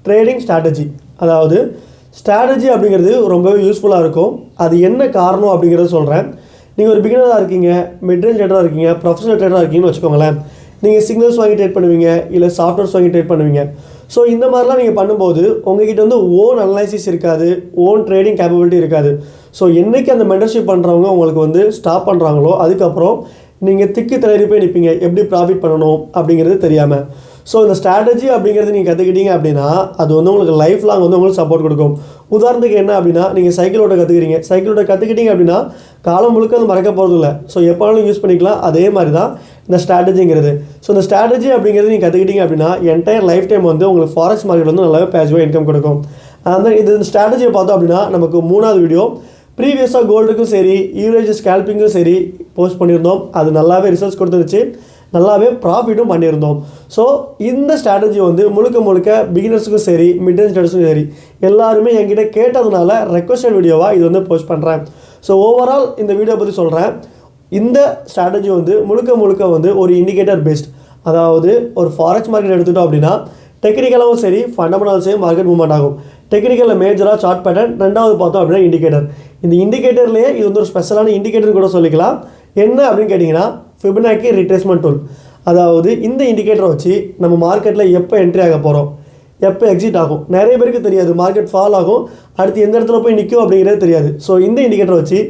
Trading strategy. அதாவது strategy அப்படிங்கிறது ரொம்பவே யூஸ்ஃபுல்லாக இருக்கும். அது என்ன காரணம் அப்படிங்கிறத சொல்கிறேன். நீங்கள் ஒரு பிகினராக இருக்கீங்க, மிட்ரேஞ்ச் ட்ரேடராக இருக்கீங்க, ப்ரொஃபஷனல் ட்ரேடராக இருக்கீங்கன்னு வச்சுக்கோங்களேன். நீங்கள் சிக்னல்ஸ் வாங்கி ட்ரேட் பண்ணுவீங்க, இல்லை சாஃப்ட்வேர்ஸ் வாங்கி ட்ரேட் பண்ணுவீங்க. ஸோ இந்த மாதிரிலாம் நீங்கள் பண்ணும்போது உங்ககிட்ட வந்து ஓன் அனலைசிஸ் இருக்காது, ஓன் ட்ரேடிங் கேப்பபிலிட்டி இருக்காது. ஸோ என்றைக்கு அந்த மென்டர்ஷிப் பண்ணுறவங்க உங்களுக்கு வந்து ஸ்டாப் பண்ணுறாங்களோ அதுக்கப்புறம் நீங்கள் திக்கு திணறி போய் நிற்பீங்க, எப்படி ப்ராஃபிட் பண்ணணும் அப்படிங்கிறது தெரியாமல். ஸோ இந்த ஸ்ட்ராட்டஜி அப்படிங்கிறது நீங்கள் கற்றுக்கிட்டீங்க அப்படின்னா அது வந்து உங்களுக்கு லைஃப் லாங் வந்து உங்களுக்கு சப்போர்ட் கொடுக்கும். உதாரணத்துக்கு என்ன அப்படின்னா, நீங்கள் சைக்கிள் ஓட்ட கற்றுக்கிறீங்க, சைக்கிள் ஓட்ட கற்றுக்கிட்டீங்க அப்படின்னா காலம் முழுக்க அது மறக்க போகிறது இல்லை. ஸோ எப்போனாலும் யூஸ் பண்ணிக்கலாம். அதே மாதிரி தான் இந்த ஸ்ட்ராட்டஜிங்கிறது. ஸோ இந்த ஸ்ட்ராட்டஜி அப்படிங்கிறது நீங்கள் கற்றுக்கிட்டீங்க அப்படின்னா என்டையர் லைஃப் டைம் வந்து உங்களுக்கு ஃபாரெக்ஸ் மார்க்கெட் வந்து நல்லாவே பேசிவாக இன்கம் கொடுக்கும். அந்த இது இந்த ஸ்ட்ராட்டஜியை பார்த்தோம் அப்படின்னா நமக்கு 3வது வீடியோ ப்ரீவியஸாக கோல்டுக்கும் சரி ஈவரேஜ் ஸ்கேல்பிங்கும் சரி போஸ்ட் பண்ணியிருந்தோம். அது நல்லாவே ரிசல்ட்ஸ் கொடுத்துருச்சு, நல்லாவே ப்ராஃபிட்டும் பண்ணியிருந்தோம். ஸோ இந்த ஸ்ட்ராட்டஜி வந்து முழுக்க முழுக்க பிகினர்ஸுக்கும் சரி மிட் ரேஞ்ச் ட்ரேடர்ஸுக்கும் சரி எல்லாருமே என்கிட்ட கேட்டதுனால ரெக்வஸ்டட் வீடியோவாக இது வந்து போஸ்ட் பண்ணுறேன். ஸோ ஓவரால் இந்த வீடியோ பற்றி சொல்கிறேன். இந்த ஸ்ட்ராட்டஜி வந்து முழுக்க வந்து ஒரு இண்டிகேட்டர் பேஸ்ட். அதாவது ஒரு ஃபாரெக்ஸ் மார்க்கெட் எடுத்துட்டோம் அப்படின்னா டெக்னிக்கலாகவும் சரி ஃபண்டமெண்டல்ஸையும் மார்க்கெட் மூவ்மெண்ட் ஆகும். டெக்னிக்கலில் மேஜராக சார்ட் பேட்டர்ன், ரெண்டாவது பார்த்தோம் அப்படின்னா இண்டிகேட்டர். இந்த இண்டிகேட்டர்லேயே இது வந்து ஒரு ஸ்பெஷலான இண்டிகேட்டர் கூட சொல்லிக்கலாம். என்ன அப்படின்னு கேட்டிங்கன்னா ஃபிபனாக்கி ரிட்ரேஸ்மெண்ட் டூல். அதாவது இந்த இண்டிகேட்டரை வச்சு நம்ம மார்க்கெட்டில் எப்போ என்ட்ரி ஆக போகிறோம், எப்போ எக்ஸிட் ஆகும். நிறைய பேருக்கு தெரியாது, மார்க்கெட் ஃபால் ஆகும், அடுத்து எந்த இடத்துல போய் நிற்கும் அப்படிங்கிறது தெரியாது. ஸோ இந்த இண்டிகேட்டரை வச்சு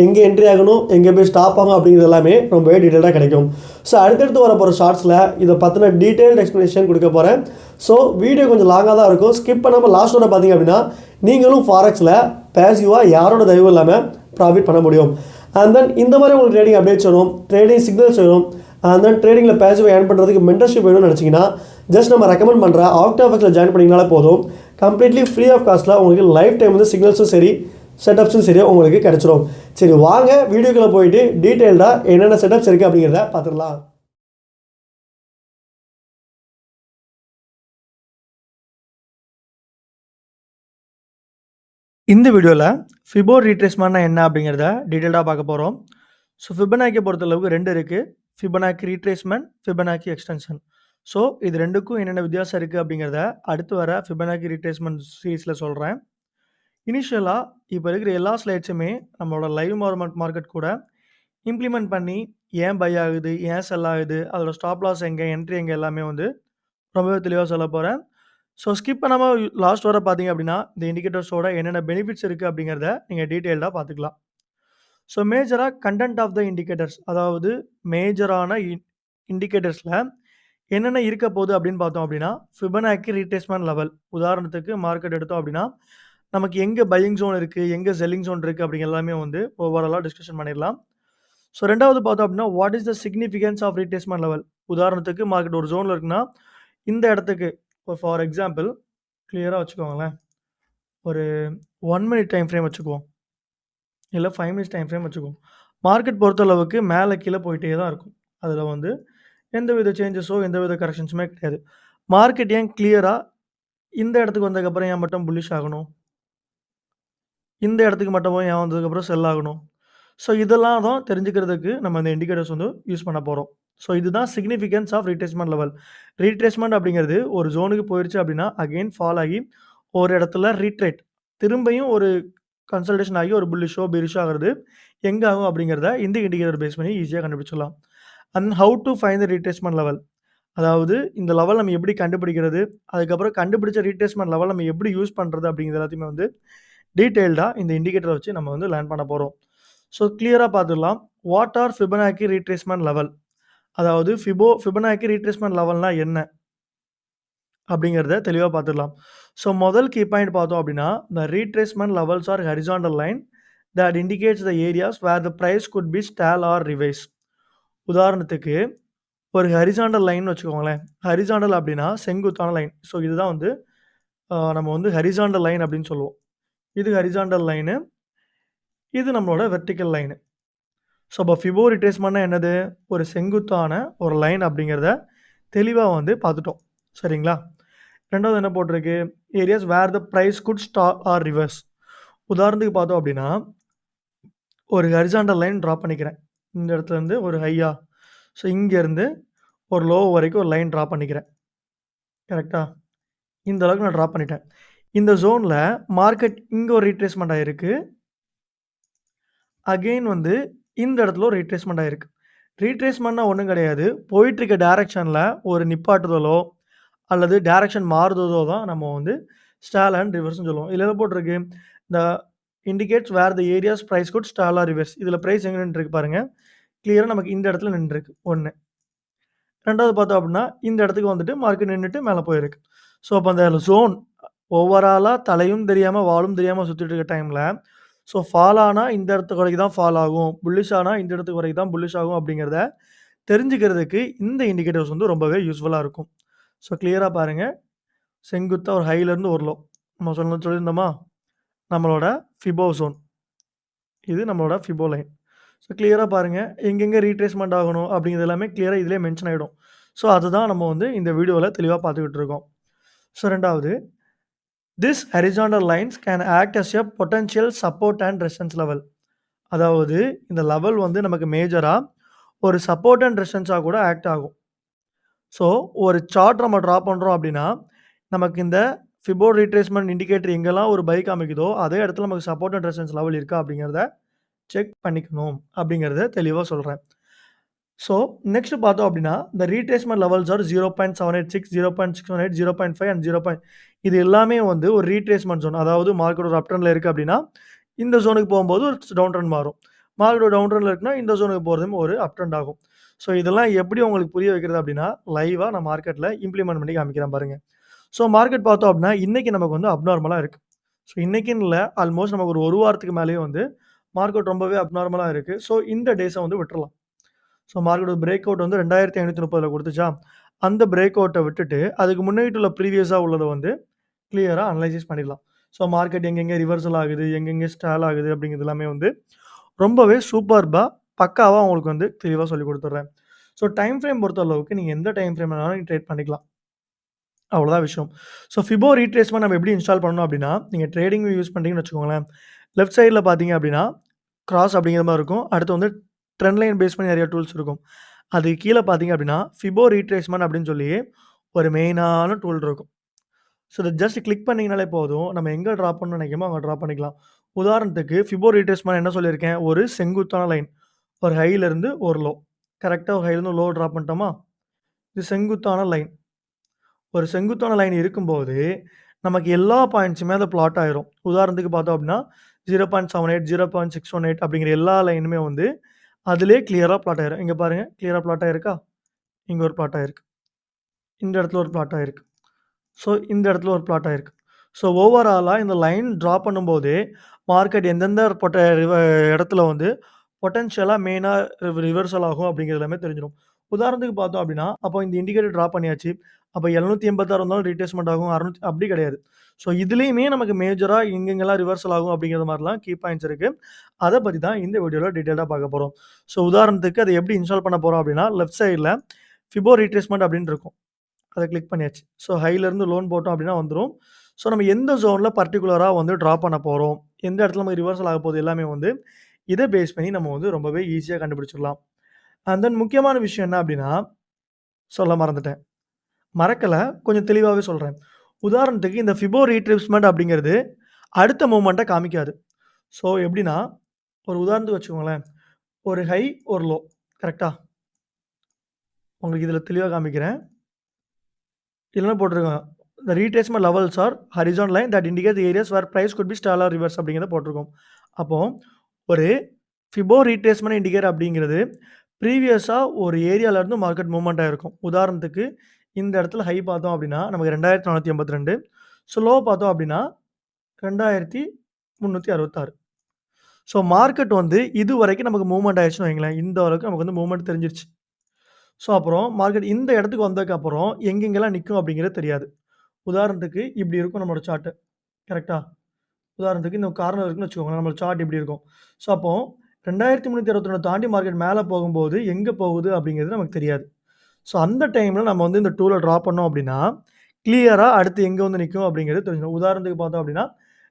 எங்கே என்ட்ரி ஆகணும், எங்கே போய் ஸ்டாப் ஆகும் அப்படிங்கிறது எல்லாமே ரொம்பவே டீட்டெயிலாக கிடைக்கும். ஸோ அடுத்தடுத்து வர போகிற ஷார்ட்ஸில் இதை பற்றின டீட்டெயில்டு எக்ஸ்ப்ளனேஷன் கொடுக்க போகிறேன். ஸோ வீடியோ கொஞ்சம் லாங்காக தான் இருக்கும், ஸ்கிப் பண்ணாமல் லாஸ்ட்டோட பார்த்தீங்க அப்படின்னா நீங்களும் ஃபாரெக்ஸில் பேசிவாக யாரோட தயவும் இல்லாமல் ப்ராஃபிட் பண்ண முடியும். அண்ட் தென் இந்த மாதிரி உங்களுக்கு ட்ரேடிங் அப்டேட்ஸ் வேணும், ட்ரேடிங் சிக்னல்ஸ் வேணும், அண்ட் தென் ட்ரேடிங்கில் பேசிவாக ஏர்ன் பண்ணுறதுக்கு மென்டர்ஷிப் வேணும்னு நினச்சிங்கன்னா ஜஸ்ட் நம்ம ரெக்கமெண்ட் பண்ணுற ஆக்டாஃபெக்ஸில் ஜாயின் பண்ணிங்கனாலே போதும். கம்ப்ளீட்லி ஃப்ரீ ஆஃப் காஸ்ட்டில் உங்களுக்கு லைஃப் டைம் வந்து சிக்னல்ஸும் சரி செட்டப்ஸும் சரி உங்களுக்கு கிடச்சிரும். சரி வாங்க வீடியோக்குள்ளே போயிட்டு டீட்டெயில்டாக என்னென்ன செட்டப்ஸ் இருக்குது அப்படிங்கிறத பார்த்துடலாம். இந்த வீடியோவில் ஃபிபோ ரீட்ரேஸ்மெண்ட்னா என்ன அப்படிங்கிறத டீட்டெயில்டாக பார்க்க போகிறோம். ஸோ ஃபிபனாக்கியை பொறுத்தளவுக்கு 2 இருக்குது, Fibonacci retracement, Fibonacci extension. So இது ரெண்டுக்கும் என்னென்ன வித்தியாசம் இருக்குது அப்படிங்கிறத அடுத்து வர ஃபிபனாக்கி ரீட்ரேஸ்மெண்ட் சீரீஸில் சொல்கிறேன். இனிஷியலாக இப்போ இருக்கிற எல்லா ஸ்லைட்ஸுமே நம்மளோட லைவ் மார்க்கெட் கூட இம்ப்ளிமெண்ட் பண்ணி ஏன் பை ஆகுது, ஏன் செல் ஆகுது, அதோட ஸ்டாப் லாஸ் எங்கே, என்ட்ரி எங்கே எல்லாமே வந்து ரொம்பவே தெளிவாக சொல்ல போகிறேன். ஸோ ஸ்கிப் பண்ணாமல் லாஸ்ட் வர பார்த்தீங்க அப்படின்னா இந்த இண்டிகேட்டர்ஸோட என்னென்ன பெனிஃபிட்ஸ் இருக்குது அப்படிங்கிறத நீங்கள் டீட்டெயில்டாக பார்த்துக்கலாம். ஸோ மேஜராக கண்டென்ட் ஆஃப் த இண்டிகேட்டர்ஸ், அதாவது மேஜரான இண்டிகேட்டர்ஸில் என்னென்ன இருக்க போகுது அப்படின்னு பார்த்தோம் அப்படின்னா ஃபிபனாக்கி ரீட்ரேஸ்மெண்ட் லெவல். உதாரணத்துக்கு மார்க்கெட் எடுத்தோம் அப்படின்னா நமக்கு எங்கே பையிங் ஜோன் இருக்குது, எங்கே செல்லிங் ஜோன் இருக்குது அப்படிங்கிற எல்லாமே வந்து ஓவராலாக டிஸ்கஷன் பண்ணிடலாம். ஸோ ரெண்டாவது பார்த்தோம் அப்படின்னா what is the significance of retracement level. உதாரணத்துக்கு மார்க்கெட் ஒரு ஜோனில் இருக்குன்னா இந்த இடத்துக்கு இப்போ ஃபார் எக்ஸாம்பிள் கிளியராக வச்சுக்கோங்களேன், ஒரு 1 மினிட் டைம் ஃப்ரேம் வச்சுக்குவோம், இல்லை 5 மினிட்ஸ் டைம் ஃப்ரேம் வச்சுக்குவோம். மார்க்கெட் பொறுத்தளவுக்கு மேலே கீழே போயிட்டே தான் இருக்கும். அதில் வந்து எந்தவித சேஞ்சஸோ எந்தவித கரெக்ஷன்ஸுமே கிடையாது. மார்க்கெட் ஏன் கிளியராக இந்த இடத்துக்கு வந்ததுக்கப்புறம் ஏன் மட்டும் புல்லிஷ் ஆகணும், இந்த இடத்துக்கு மட்டும் ஏன் வந்ததுக்கப்புறம் செல் ஆகணும். ஸோ இதெல்லாம் தான் தெரிஞ்சுக்கிறதுக்கு நம்ம இந்த இண்டிகேட்டர்ஸ் வந்து யூஸ் பண்ண போகிறோம். ஸோ இதுதான் significance of retracement level. Retracement அப்படிங்கிறது ஒரு ஜோனுக்கு போயிடுச்சு அப்படின்னா அகெயின் ஃபால் ஆகி ஒரு இடத்துல ரீட்ரேட் திரும்பியும் ஒரு கன்சல்டேஷன் ஆகி ஒரு புல்லிஷோ பீரிஷோ ஆகிறது எங்கே ஆகும் அப்படிங்கிறத இந்த இண்டிகேட்டர் பேஸ் பண்ணி ஈஸியாக கண்டுபிடிச்சிடலாம். And how to find the retracement level, அதாவது இந்த லெவல் நம்ம எப்படி கண்டுபிடிக்கிறது, அதுக்கப்புறம் கண்டுபிடிச்ச ரீட்ரேஸ்மெண்ட் லெவல் நம்ம எப்படி யூஸ் பண்ணுறது அப்படிங்கிறது எல்லாத்தையுமே வந்து டீட்டெயில்டாக இந்த இண்டிகேட்டரை வச்சு நம்ம வந்து லேர்ன் பண்ண போகிறோம். ஸோ கிளியராக பார்த்துடலாம். What are Fibonacci retracement level, அதாவது ஃபிபனாக்கி ரீட்ரேஸ்மெண்ட் லெவல்னா என்ன அப்படிங்கிறத தெளிவாக பார்த்துடலாம். ஸோ முதல் கீ பாயிண்ட் பார்த்தோம் அப்படின்னா the retracement levels are horizontal line that indicates the areas where the price could be stall or reverse. உதாரணத்துக்கு ஒரு ஹரிசாண்டல் லைன் வச்சுக்கோங்களேன். ஹரிசாண்டல் அப்படின்னா செங்குத்தான லைன். ஸோ இதுதான் வந்து நம்ம வந்து ஹரிசாண்டல் லைன் அப்படின்னு சொல்லுவோம். இது ஹரிசாண்டல் லைனு, இது நம்மளோட வெர்டிக்கல் லைனு. ஸோ இப்போ ஃபிபோ ரிட்ரேஸ்மெண்ட்னா என்னது, ஒரு செங்குத்தான ஒரு லைன் அப்படிங்கிறத தெளிவாக வந்து பார்த்துட்டோம். சரிங்களா. ரெண்டாவது என்ன போட்டிருக்கு, areas where the price could stop or reverse. உதாரணத்துக்கு பார்த்தோம் அப்படின்னா ஒரு ஹரிசாண்டல் லைன் ட்ரா பண்ணிக்கிறேன். இந்த இடத்துலேருந்து ஒரு ஹையா, ஸோ இங்கேருந்து ஒரு லோ வரைக்கும் ஒரு லைன் ட்ரா பண்ணிக்கிறேன். கரெக்டாக. இந்த அளவுக்கு நான் ட்ரா பண்ணிட்டேன். இந்த ஜோன்ல மார்க்கெட் இங்க ஒரு ரீட்ரேஸ்மென்ட் ஆயிருக்கு. அகைன் வந்து இந்த இடத்துல ஒரு ரீட்ரேஸ்மென்ட் ஆயிருக்கு. ரீட்ரேஸ்மென்ட்னா ஒண்ணும் கிடையாது. போயிட்டு இருக்க டைரக்ஷன்ல ஒரு நிப்பாட்டுதலோ, அல்லது டைரக்ஷன் மாறுதலோ தான் நம்ம வந்து ஸ்டால் அண்ட் ரிவர்ஸ்ன்னு சொல்லுவோம். இதுல என்ன போட்டிருக்கு? இந்த indicates where the areas price could stall or reverse. இதுல பிரைஸ் எங்க நின்னுருக்கு பாருங்க. கிளியரா நமக்கு இந்த இடத்துல நின்னுருக்கு. 1. 2வது பார்த்தோம் அப்படின்னா, இந்த இடத்துக்கு வந்துட்டு மார்க்கெட் நின்னுட்டு மேல போயிருக்கு. ஸோ, அப்ப அந்த ஜோன் ஓவராலா தலையும் தெரியாம, வாலும் தெரியாம சுத்திட்டு இருக்க டைம்ல, ஸோ ஃபால் ஆனா இந்த இடத்துக்கு வரைக்கும் தான் ஃபால் ஆகும். புல்லிஷ் ஆனா இந்த இடத்துக்கு வரைக்கும் தான் புல்லிஷ் ஆகும் அப்படிங்கிறத தெரிஞ்சுக்கிறதுக்கு இந்த இண்டிகேட்டர்ஸ் வந்து ரொம்பவே யூஸ்ஃபுல்லா இருக்கும். ஸோ, கிளியரா பாருங்க. செங்குத்தா ஒரு ஹைலேருந்து ஒரு லோ. நம்ம சொல்லியிருந்தோமா? நம்மளோட ஃபிபோ ஜோன். இது நம்மளோட ஃபிபோ லைன். ஸோ, கிளியரா பாருங்க. எங்கெங்க ரீட்ரேஸ்மென்ட் ஆகணும் அப்படிங்கிறது எல்லாமே கிளியரா இதிலேயே மென்ஷன் ஆயிடும். ஸோ, அதுதான் நம்ம வந்து இந்த வீடியோல தெளிவா பார்த்துக்கிட்டு இருக்கோம். ஸோ, 2வது this horizontal lines can act as a potential support and resistance level. அதாவது இந்த லெவல் வந்து நமக்கு மேஜரா ஒரு சப்போர்ட் அண்ட் ரெசிஸ்டன்ஸா கூட ஆக்ட் ஆகும். ஸோ, ஒரு சார்ட் நம்ம ட்ரா பண்றோம் அப்படின்னா, நமக்கு இந்த ஃபிபோ ரீட்ரேஸ்மென்ட் இண்டிகேட்டர் எங்கெல்லாம் ஒரு பை காமிக்குதோ, அதே இடத்துல நமக்கு சப்போர்ட் அண்ட் ரெசிஸ்டன்ஸ் லெவல் இருக்கா அப்படிங்கிறத செக் பண்ணிக்கணும் அப்படிங்கிறத தெளிவா சொல்றேன். ஸோ, நெக்ஸ்ட் பார்த்தோம் அப்படின்னா, இந்த ரீட்ரேஸ்மென்ட் லெவல்ஸ் ஆர் 0.786, 0.618, 0.5 அண்ட் 0. இது எல்லாமே வந்து ஒரு ரீட்ரேஸ்மென்ட் ஜோன். அதாவது மார்க்கெட் ஒரு அப் ட்ரெண்ட்ல இருக்கு அப்படின்னா, இந்த ஜோனுக்கு போகும்போது ஒரு டவுன் ட்ரெண்ட் மாறும். மார்க்கெட் ஒரு டவுன் ட்ரெண்ட்ல இருக்குன்னா, இந்த ஜோனுக்கு போறதும் ஒரு அப் ட்ரெண்ட் ஆகும். ஸோ, இதெல்லாம் எப்படி உங்களுக்கு புரிய வைக்கிறது அப்படின்னா, லைவா நான் மார்க்கெட்ல இம்ப்ளிமெண்ட் பண்ணி காமிக்கிறேன் பாருங்க. ஸோ, மார்க்கெட் பார்த்தோம் அப்படின்னா, இன்னைக்கு நமக்கு வந்து அப்நார்மலா இருக்கு. ஸோ, இன்னைக்குன்னு இல்ல, ஆல்மோஸ்ட் நமக்கு ஒரு வாரத்துக்கு மேலேயே வந்து மார்க்கெட் ரொம்பவே அப்நார்மலா இருக்கு. ஸோ, இந்த டேஸ வந்து விட்டுறலாம். ஸோ, மார்க்கெட் பிரேக் அவுட் வந்து 2530ல குடுத்துச்சா, அந்த பிரேக் அவுட்ட விட்டுட்டு, அதுக்கு முன்னாடி உள்ள ப்ரீவியஸா உள்ளத வந்து கிளியரா அனலைசிஸ் பண்ணிடலாம். ஸோ, மார்க்கெட் எங்கெங்க ரிவர்சல் ஆகுது, எங்கெங்க ஸ்டால் ஆகுது அப்படிங்கிறது எல்லாமே வந்து ரொம்பவே சூப்பர்பா, பக்காவா உங்களுக்கு வந்து தெளிவா சொல்லிக் குடுத்துடுறேன். ஸோ, டைம் ஃப்ரேம் பொறுத்த அளவுக்கு நீங்க எந்த டைம் ஃப்ரேம் வேணாலும் நீங்க ட்ரேட் பண்ணிக்கலாம். அவ்வளோதான் விஷயம். ஸோ, ஃபிபோ ரீட்ரேஸ்மென்ட் நம்ம எப்படி இன்ஸ்டால் பண்ணணும் அப்படின்னா, நீங்க ட்ரேடிங் வியூ யூஸ் பண்றீங்கன்னு வச்சுக்கோங்களேன். லெஃப்ட் சைட்ல பார்த்தீங்க அப்படின்னா, கிராஸ் அப்படிங்கிற மாரி இருக்கும். அடுத்து வந்து ட்ரெண்ட் லைன் பேஸ் பண்ணி நெறைய டூல்ஸ் இருக்கும். அதுக்கு கீழ பார்த்தீங்க அப்படின்னா, ஃபிபோ ரீட்ரேஸ்மென்ட் அப்படின்னு சொல்லி ஒரு மெயினான டூல் இருக்கும். ஸோ, இத ஜஸ்ட் கிளிக் பண்ணீங்கனாலே போதும். நம்ம எங்க ட்ரா பண்ணணும்னு நெனைக்கிறோமோ அங்க ட்ரா பண்ணிக்கலாம். உதாரணத்துக்கு ஃபிபோ ரீட்ரேஸ்மென்ட் என்ன சொல்லியிருக்கேன்? ஒரு செங்குத்தான லைன். ஒரு ஹைலேருந்து ஒரு லோ. கரெக்ட்டா ஒரு ஹைலேருந்து லோ ட்ரா பண்ணிட்டோமா? இது செங்குத்தான லைன். ஒரு செங்குத்தான லைன் இருக்கும்போது, நமக்கு எல்லா பாயிண்ட்ஸுமே அது பிளாட் ஆயிரும். உதாரணத்துக்கு பார்த்தோம் அப்படின்னா, 0.78, 0.618 அப்படிங்கிற எல்லா லைனுமே வந்து அதிலேயே கிளியரா பிளாட் ஆயிரும். இங்க பாருங்க கிளியரா பிளாட் ஆயிருக்கா? இங்க ஒரு பிளாட் ஆயிருக்கு. இந்த இடத்துல ஒரு பிளாட் ஆயிருக்கு. ஸோ, இந்த இடத்துல ஒரு பிளாட் ஆயிருக்கு. ஸோ, ஓவராலா இந்த லைன் ட்ரா பண்ணும்போதே, மார்க்கெட் எந்தெந்த இடத்துல வந்து பொட்டன்ஷியலா மெயினா ரிவர்சல் ஆகும் அப்படிங்கிறது எல்லாமே தெரிஞ்சிரும். உதாரணத்துக்கு பார்த்தோம் அப்படின்னா, அப்போ இந்த இண்டிகேட்டர் ட்ரா பண்ணியாச்சு. அப்ப 786 இருந்தாலும் ரீட்ரேஸ்மென்ட் ஆகும். 600 அப்படி கிடையாது. ஸோ, இதுலயுமே நமக்கு மேஜரா எங்கெங்கெல்லாம் ரிவர்சல் ஆகும் அப்படிங்கிற மாரிலாம் கீ பாயிண்ட்ஸ் இருக்கு. அத பத்தி தான் இந்த வீடியோல டீட்டெயிலா பார்க்க போறோம். ஸோ, உதாரணத்துக்கு அத எப்படி இன்ஸ்டால் பண்ண போறோம் அப்படின்னா, லெஃப்ட் சைட்ல ஃபிபோ ரீட்ரேஸ்மென்ட் அப்படின்னு இருக்கும். அத கிளிக் பண்ணியாச்சு. ஸோ, ஹைலேருந்து லோன் போட்டோம் அப்படின்னா வந்துரும். ஸோ, நம்ம எந்த ஜோன்ல பர்ட்டிகுலரா வந்து ட்ரா பண்ண போறோம், எந்த இடத்துல நமக்கு ரிவர்சல் ஆகப்போகுது எல்லாமே வந்து இத பேஸ் பண்ணி நம்ம வந்து ரொம்பவே ஈஸியா கண்டுபிடிச்சிடலாம். அண்ட் தென் முக்கியமான விஷயம் என்ன அப்படின்னா, சொல்ல மறந்துட்டேன். மறக்கல, கொஞ்சம் தெளிவாவே சொல்றேன். உதாரணத்துக்கு இந்த ஃபிபோ ரீட்ரேஸ்மென்ட் அப்படிங்கிறது அடுத்த மூவ்மெண்ட்ட காமிக்காது. ஸோ, எப்படின்னா, ஒரு உதாரணத்துக்கு வச்சுக்கோங்களேன். ஒரு ஹை, ஒரு லோ. கரெக்ட்டா? உங்களுக்கு இதில தெளிவா காமிக்கிறேன். இதுல என்ன போட்டிருக்காங்க? "The retracement levels are horizontal line that indicate the areas where price could be stall or reverse" அப்படிங்கிறத போட்டிருக்கோம். அப்போ ஒரு ஃபிபோ ரீட்ரேஸ்மென்ட் இண்டிகேட்டர் அப்படிங்கிறது ப்ரீவியஸா ஒரு ஏரியால இருந்து மார்க்கெட் மூவ்மெண்ட் ஆயிருக்கும். உதாரணத்துக்கு இந்த இடத்துல ஹை பார்த்தோம் அப்படின்னா, நமக்கு 2482. ஸோ, லோ பார்த்தோம் அப்படின்னா 2366. ஸோ, மார்க்கெட் வந்து இதுவரைக்கும் நமக்கு மூவ்மெண்ட் ஆயிருச்சுன்னு வைங்களேன். இந்த அளவுக்கு நமக்கு வந்து மூவ்மெண்ட் தெரிஞ்சிருச்சு. ஸோ, அப்புறம் மார்க்கெட் இந்த இடத்துக்கு வந்ததுக்கப்புறம் எங்கெங்கெல்லாம் நிக்கும் அப்படிங்கிறது தெரியாது. உதாரணத்துக்கு இப்படி இருக்கும் நம்மளோட சார்ட். கரெக்ட்டா? உதாரணத்துக்கு இந்த கார்னர் இருக்குன்னு வச்சுக்கோங்களேன். நம்மளோட சார்ட் இப்படி இருக்கும். ஸோ, அப்போ 2361 தாண்டி மார்க்கெட் மேல போகும்போது, எங்க போகுது அப்படிங்கிறது நமக்கு தெரியாது. ஸோ, அந்த டைம்ல நம்ம வந்து இந்த டூல ட்ரா பண்ணோம் அப்படின்னா, கிளியரா அடுத்து எங்க வந்து நிக்கும் அப்படிங்கிறது தெரிஞ்சிரும். உதாரணத்துக்கு பார்த்தோம் அப்படின்னா,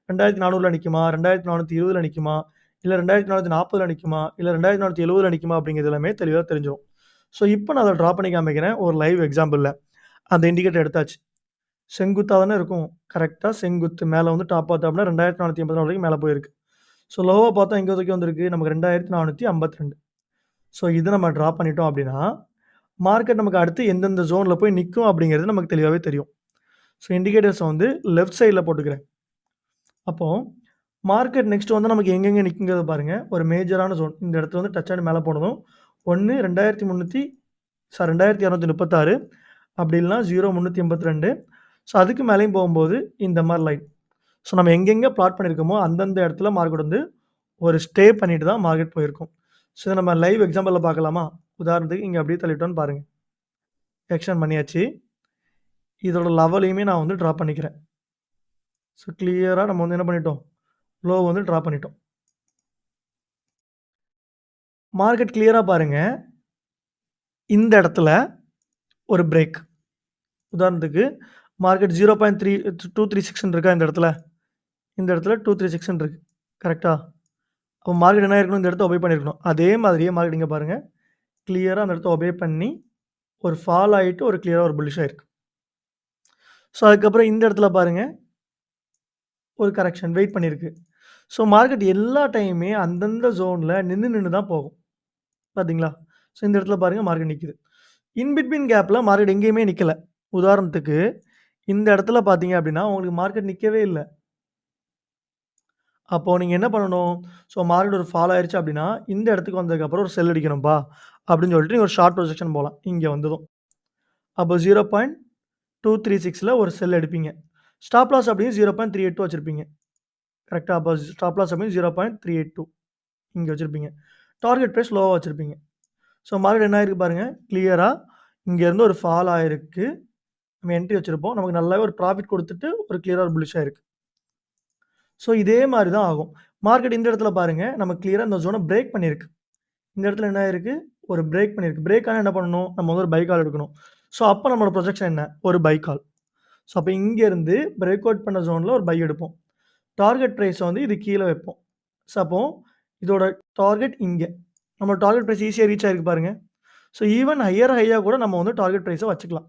2400ல நிக்குமா? 2420ல நிக்குமா? இல்ல 2440ல நிக்குமா? இல்ல 2470ல நிக்குமா? அப்படிங்கிறது எல்லாமே தெளிவா தெரிஞ்சிரும். ஸோ, இப்ப நான் அத ட்ரா பண்ணி காமிக்கிறேன். ஒரு லைவ் எக்ஸாம்பிள்ல. அந்த இண்டிகேட்டர் எடுத்தாச்சு. செங்குத்தா தானே இருக்கும். கரெக்ட்டா செங்குத்து மேல வந்து டாப் பார்த்தோம்னா 2484 வரைக்கும் மேல போயிருக்கு. ஸோ லோவா பார்த்தா எங்க வரைக்கும் வந்திருக்கு? நமக்கு 2452. ஸோ இத நம்ம டிரா பண்ணிட்டோம் அப்டின்னா, மார்க்கெட் நமக்கு அடுத்து எந்தெந்த ஜோன்ல போய் நிக்கும் அப்டிங்கிறது நமக்கு தெளிவாவே தெரியும். ஸோ இண்டிகேட்டர்ஸ வந்து லெஃப்ட் சைட்ல போட்டுக்கிறேன். அப்போ மார்க்கெட் நெக்ஸ்ட் வந்து நமக்கு எங்கெங்க நிக்குங்கிறத பாருங்க. ஒரு மேஜரான ஜோன். இந்த இடத்துல வந்து டச் ஆனி மேல போனதும் 1 2300 2236 அப்படி இல்லன்னா 0382 ஸோ அதுக்கு மேலயும் போகும்போது இந்த மாரி லைன். ஸோ நம்ம எங்கெங்க பிளாட் பண்ணியிருக்கோமோ அந்தந்த இடத்துல மார்க்கெட் வந்து ஒரு ஸ்டே பண்ணிட்டு தான் மார்க்கெட் போயிருக்கும். ஸோ இத நம்ம லைவ் எக்ஸாம்பிள்ல பார்க்கலாமா? உதாரணத்துக்கு இங்க அப்படியே தள்ளிட்டோம்னு பாருங்க. எக்ஸ்டெண்ட் பண்ணியாச்சு. இதோட லெவலையுமே நான் வந்து டிரா பண்ணிக்கிறேன். ஸோ கிளியரா நம்ம வந்து என்ன பண்ணிட்டோம்? லோ வந்து டிரா பண்ணிட்டோம். மார்க்கெட் கிளியரா பாருங்க. இந்த இடத்துல ஒரு பிரேக். உதாரணத்துக்கு மார்க்கெட் 236 இருக்கா இந்த இடத்துல? இந்த இடத்துல 236 இருக்கு. கரெக்ட்டா? அப்போ மார்க்கெட் என்ன ஆயிருக்கணும்? இந்த இடத்த ஒபே பண்ணியிருக்கணும். அதே மாதிரியே மார்க்கெட் இங்க பாருங்க. கிளியரா அந்த இடத்த ஒபே பண்ணி ஒரு ஃபால் ஆயிட்டு ஒரு கிளியரா ஒரு புல்லிஷ் ஆயிருக்கு. ஸோ அதுக்கப்புறம் இந்த இடத்துல பாருங்க. ஒரு கரெக்ஷன் வெயிட் பண்ணியிருக்கு. ஸோ மார்க்கெட் எல்லா டைமுமே அந்தந்த ஜோன்ல நின்னு தான் போகும். பார்த்தீங்களா? ஸோ இந்த இடத்துல பாருங்க மார்க்கெட் நிக்குது. இன் பிட்வீன் கேப்ல மார்க்கெட் எங்கேயுமே நிக்கல. உதாரணத்துக்கு இந்த இடத்துல பார்த்தீங்க அப்படின்னா, உங்களுக்கு மார்க்கெட் நிக்கவே இல்ல. அப்போ நீங்க என்ன பண்ணணும்? ஸோ மார்க்கெட் ஒரு ஃபால் ஆயிருச்சு அப்படின்னா, இந்த இடத்துக்கு வந்ததுக்கப்புறம் ஒரு செல் அடிக்கணும்பா அப்படின்னு சொல்லிட்டு நீங்க ஒரு ஷார்ட் பொசிஷன் போலாம். இங்க வந்ததும். அப்போ 0.236ல ஒரு செல் எடுப்பீங்க. ஸ்டாப் லாஸ் அப்படியும் 0.382 வச்சிருப்பீங்க. கரெக்ட்டா? அப்போ ஸ்டாப் லாஸ் அப்படியும் 0.382 இங்க வச்சிருப்பீங்க. டார்கெட் பிரைஸ் லோவா வச்சிருப்பீங்க. ஸோ மார்க்கெட் என்ன ஆயிருக்கு பாருங்க. கிளியரா இங்கேருந்து ஒரு ஃபால் ஆயிருக்கு. நம்ம என்ட்ரி வச்சிருப்போம். நமக்கு நல்லாவே ஒரு ப்ராஃபிட் குடுத்துட்டு ஒரு கிளியரா ஒரு புல்லிஷ் ஆயிருக்கு. ஸோ இதே மாரி தான் ஆகும். மார்க்கெட் இந்த இடத்துல பாருங்க, நம்ம கிளியரா இந்த ஜோன பிரேக் பண்ணியிருக்கு. இந்த இடத்துல என்ன ஆயிருக்கு? ஒரு பிரேக் பண்ணியிருக்கு. பிரேக் ஆனா என்ன பண்ணணும்? நம்ம வந்து ஒரு பை கால் எடுக்கணும். ஸோ அப்ப நம்மளோட ப்ரொஜெக்ஷன் என்ன? ஒரு பை கால். ஸோ அப்ப இங்கேருந்து பிரேக் அவுட் பண்ண ஜோன்ல ஒரு பை எடுப்போம். டார்கெட் பிரைஸ வந்து இது கீழ வைப்போம். ஸோ அப்போ இதோட டார்கெட் இங்க. நம்ம டார்கெட் பிரைஸ் ஈஸியா ரீச் ஆயிருக்கு பாருங்க. ஸோ ஈவன் ஹையா கூட நம்ம வந்து டார்கெட் பிரைஸ வச்சுக்கலாம்.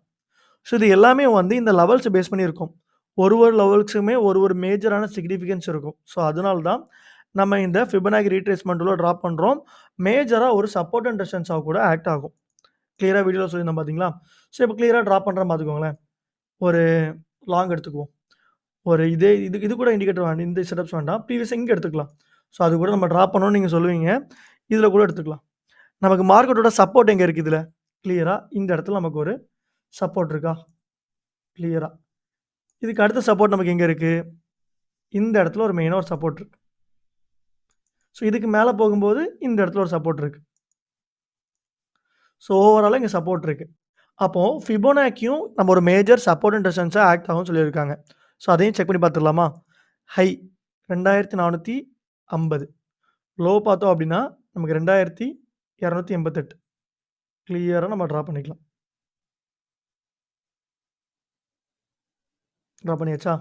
ஸோ இது எல்லாமே வந்து இந்த லெவல்ஸ் பேஸ் பண்ணி இருக்கும். ஒரு லெவல்ஸுமே ஒரு மேஜரான சிக்னிஃபிகன்ஸ் இருக்கும். ஸோ அதனால தான் நம்ம இந்த ஃபிபனாக்கி ரீட்ரேஸ்மென்ட் ரூல ட்ரா பண்றோம். மேஜரா ஒரு சப்போர்ட் அண்ட் ரெசிஸ்டன்ஸா கூட ஆக்ட் ஆகும். கிளியரா வீடியோல சொல்லியிருந்தேன் பார்த்தீங்களா? ஸோ இப்போ கிளியரா ட்ரா பண்றேன் பார்த்துக்கோங்களேன். ஒரு லாங் எடுத்துக்குவோம். ஒரு இது கூட இண்டிகேட்டர் வேண்டாம். இந்த செட்டப்ஸ் வேண்டாம். ப்ரீவியஸா இங்க எடுத்துக்கலாம். ஸோ அது கூட நம்ம ட்ரா பண்ணணும்னு நீங்க சொல்லுவீங்க. இதுல கூட எடுத்துக்கலாம். நமக்கு மார்க்கெட்டோட சப்போர்ட் எங்க இருக்கு இதுல? கிளியரா இந்த இடத்துல நமக்கு ஒரு சப்போர்ட் இருக்கா? கிளியரா. இதுக்கு அடுத்த சப்போர்ட் நமக்கு எங்க இருக்கு? இந்த இடத்துல ஒரு மெயினா ஒரு சப்போர்ட் இருக்கு. ஸோ இதுக்கு மேல போகும்போது இந்த இடத்துல ஒரு சப்போர்ட் இருக்கு. ஸோ ஓவராலா இங்க சப்போர்ட் இருக்கு. அப்போ ஃபிபோனாக்கியும் நம்ம ஒரு மேஜர் சப்போர்ட் அண்ட் ரெசிஸ்டன்ஸா ஆக்ட் ஆகும்னு சொல்லியிருக்காங்க. ஸோ அதையும் செக் பண்ணி பார்த்துடலாமா? ஹை 2450 லோ பார்த்தோம் அப்படின்னா, நமக்கு 2288 கிளியரா நம்ம ட்ரா பண்ணிக்கலாம். ட்ரா பண்ணியாச்சா?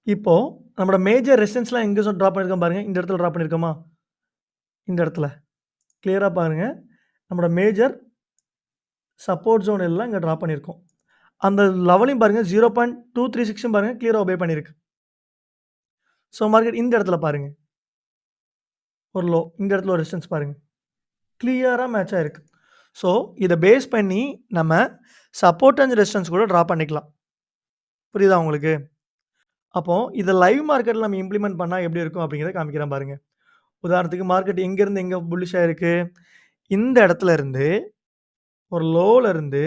இப்போ நம்மளோட மேஜர் ரெசிஸ்டன்ஸ்லாம் எங்க ட்ரா பண்ணியிருக்கோம் பாருங்க. இந்த இடத்துல ட்ரா பண்ணியிருக்கோமா? இந்த இடத்துல. கிளியரா பாருங்க. நம்மளோட மேஜர் சப்போர்ட் ஜோன் எல்லாம் இங்க ட்ரா பண்ணியிருக்கோம். அந்த லெவலையும் பாருங்க 0.236ம் பாருங்க கிளியரா ஒபே பண்ணியிருக்கு. ஸோ மார்க்கெட் இந்த இடத்துல பாருங்க. ஒரு லோ. இந்த இடத்துல ஒரு ரெசிஸ்டன்ஸ் பாருங்க. கிளியரா மேட்ச் ஆயிருக்கு. ஸோ இத பேஸ் பண்ணி நம்ம சப்போர்ட் அண்ட் ரெசிஸ்டன்ஸ் கூட ட்ரா பண்ணிக்கலாம். புரியுதா உங்களுக்கு? அப்போ இத லைவ் மார்க்கெட்ல நம்ம இம்ப்ளிமெண்ட் பண்ணா எப்படி இருக்கும் அப்படிங்கிறத காமிக்கிறேன் பாருங்க. உதாரணத்துக்கு மார்க்கெட் எங்கேருந்து எங்க புல்லிஷ் ஆயிருக்கு? இந்த இடத்துல இருந்து ஒரு லோல இருந்து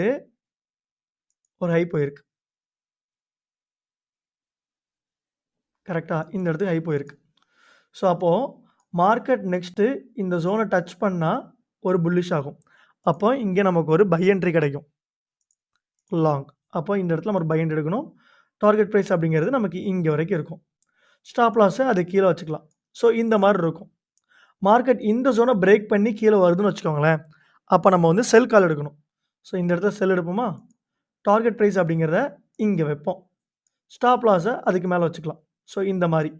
ஒரு ஹை போயிருக்கு. கரெக்ட்டா? இந்த இடத்துக்கு ஹை போயிருக்கு. ஸோ அப்போ மார்க்கெட் நெக்ஸ்ட்டு இந்த ஜோன டச் பண்ணா ஒரு புல்லிஷ் ஆகும். அப்போ இங்க நமக்கு ஒரு பை என்ட்ரி கிடைக்கும். லாங். அப்போ இந்த இடத்துல நம்ம ஒரு பை என்ட்ரி எடுக்கணும். டார்கெட் பிரைஸ் அப்படிங்கிறது நமக்கு இங்க வரைக்கும் இருக்கும். ஸ்டாப் லாஸ அது கீழ வச்சுக்கலாம். ஸோ இந்த மாரி இருக்கும். மார்க்கெட் இந்த ஜோன பிரேக் பண்ணி கீழ வருதுன்னு வச்சுக்கோங்களேன். அப்ப நம்ம வந்து செல் கால் எடுக்கணும். ஸோ இந்த இடத்துல செல் எடுப்போமா? டார்கெட் பிரைஸ் அப்படிங்கிறத இங்க வைப்போம். ஸ்டாப் லாஸ அதுக்கு மேல வச்சுக்கலாம். ஸோ இந்த மாரி.